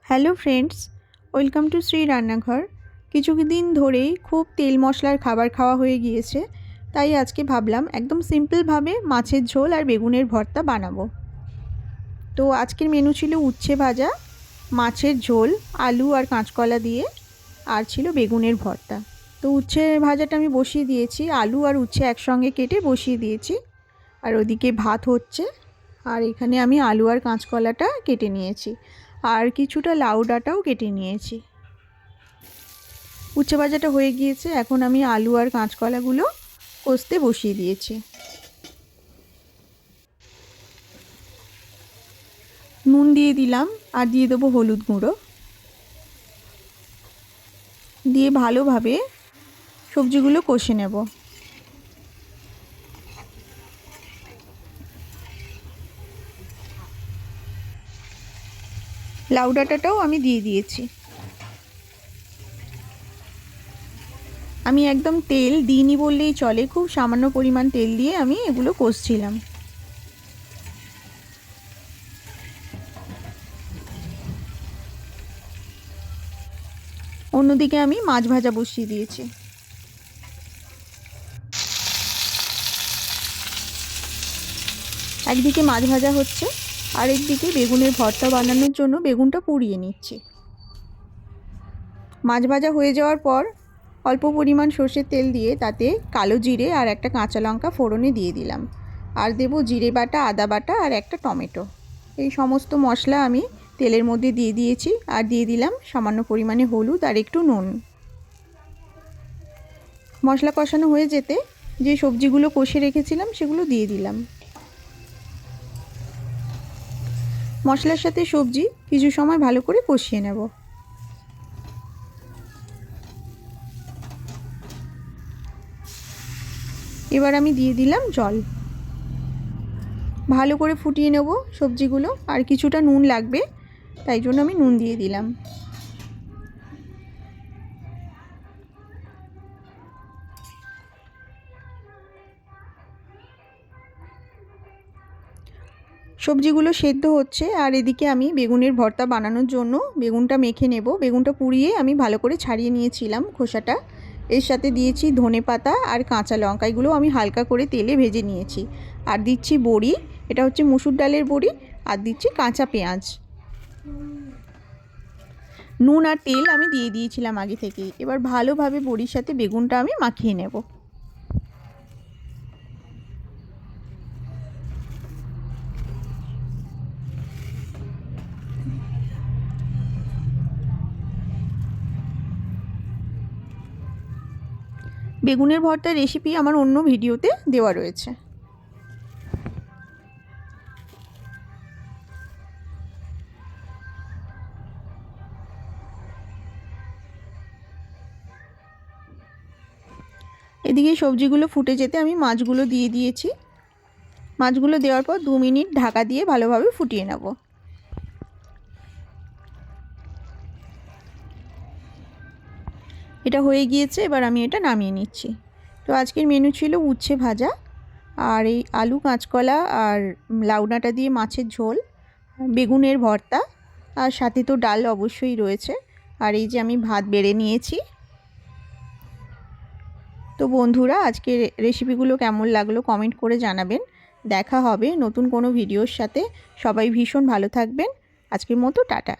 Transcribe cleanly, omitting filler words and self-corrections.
Hello friends, welcome to Shri রান্নাঘর। কিছুদিন ধরেই খুব তেল মশলার খাবার খাওয়া হয়ে গিয়েছে, তাই আজকে ভাবলাম একদম সিম্পলভাবে মাছের ঝোল আর বেগুনের ভর্তা বানাবো। তো আজকের মেনু ছিল উচ্ছে ভাজা, মাছের ঝোল, আলু আর কাঁচকলা দিয়ে, আর ছিল বেগুনের ভর্তা। তো উচ্ছে ভাজাটা আমি বসিয়ে দিয়েছি, আলু আর উচ্ছে একসঙ্গে কেটে বসিয়ে দিয়েছি, আর ওদিকে ভাত হচ্ছে। আর এখানে আমি আলু আর কাঁচকলাটা কেটে নিয়েছি, আর কিছুটা লাউ ডাঁটাও কেটে নিয়েছি। উচ্ছে ভাজাটা হয়ে গিয়েছে, এখন আমি আলু আর কাঁচকলাগুলো কষতে বসিয়ে দিয়েছি। নুন দিয়ে দিলাম, আর দিয়ে দেবো হলুদ গুঁড়ো, দিয়ে ভালোভাবে সবজিগুলো কষে নেব। লাউ ডাঁটাটাও আমি দিয়ে দিয়েছি। আমি একদম তেল দিইনি বললেই চলে, খুব সামান্য পরিমাণ তেল দিয়ে আমি এগুলো কষছিলাম। অন্যদিকে আমি মাছ ভাজা বসিয়ে দিয়েছি। একদিকে মাছ ভাজা হচ্ছে, আর একদিকে বেগুনের ভর্তা বানানোর জন্য বেগুনটা পুড়িয়ে নিচ্ছি। মাছ ভাজা হয়ে যাওয়ার পর অল্প পরিমাণ সর্ষের তেল দিয়ে তাতে কালো জিরে আর একটা কাঁচা লঙ্কা ফোড়নে দিয়ে দিলাম, আর দেবো জিরে বাটা, আদা বাটা আর একটা টমেটো। এই সমস্ত মশলা আমি তেলের মধ্যে দিয়ে দিয়েছি, আর দিয়ে দিলাম সামান্য পরিমাণে হলুদ আর একটু নুন। মশলা কষানো হয়ে যেতে যে সবজিগুলো কষে রেখেছিলাম সেগুলো দিয়ে দিলাম। মশলার সাথে সবজি কিছু সময় ভালো করে কষিয়ে নেব। এবার আমি দিয়ে দিলাম জল, ভালো করে ফুটিয়ে নেব সবজিগুলো, আর কিছুটা নুন লাগবে তাই জন্য আমি নুন দিয়ে দিলাম। সবজিগুলো সেদ্ধ হচ্ছে, আর এদিকে আমি বেগুনের ভর্তা বানানোর জন্য বেগুনটা মেখে নেব। বেগুনটা পুড়িয়ে আমি ভালো করে ছাড়িয়ে নিয়েছিলাম খোসাটা। এর সাথে দিয়েছি ধনেপাতা আর কাঁচা লঙ্কা, এগুলো আমি হালকা করে তেলে ভেজে নিয়েছি। আর দিচ্ছি বড়ি, এটা হচ্ছে মুসুর ডালের বড়ি, আর দিচ্ছি কাঁচা পেঁয়াজ। নুন আর তেল আমি দিয়ে দিয়েছিলাম আগে থেকেই। এবার ভালোভাবে বড়ির সাথে বেগুনটা আমি মাখিয়ে নেব। বেগুনের ভর্তার রেসিপি আমার অন্য ভিডিওতে দেওয়া রয়েছে। এদিকে সবজিগুলো ফুটে যেতে আমি মাছগুলো দিয়ে দিয়েছি। মাছগুলো দেওয়ার পর 2 মিনিট ঢাকা দিয়ে ভালোভাবে ফুটিয়ে নেব। এটা হয়ে গিয়েছে, এবার আমি এটা নামিয়ে নিচ্ছি। তো আজকের মেনু ছিল উচ্ছে ভাজা, আর এই আলু, কাঁচকলা আর লাউ ডাঁটা দিয়ে মাছের ঝোল, বেগুনের ভর্তা, আর সাথে তো ডাল অবশ্যই রয়েছে। আর এই যে আমি ভাত বেড়ে নিয়েছি। তো বন্ধুরা, আজকের রেসিপিগুলো কেমন লাগলো কমেন্ট করে জানাবেন। দেখা হবে নতুন কোনো ভিডিওর সাথে। সবাই ভীষণ ভালো থাকবেন। আজকের মতো টাটা।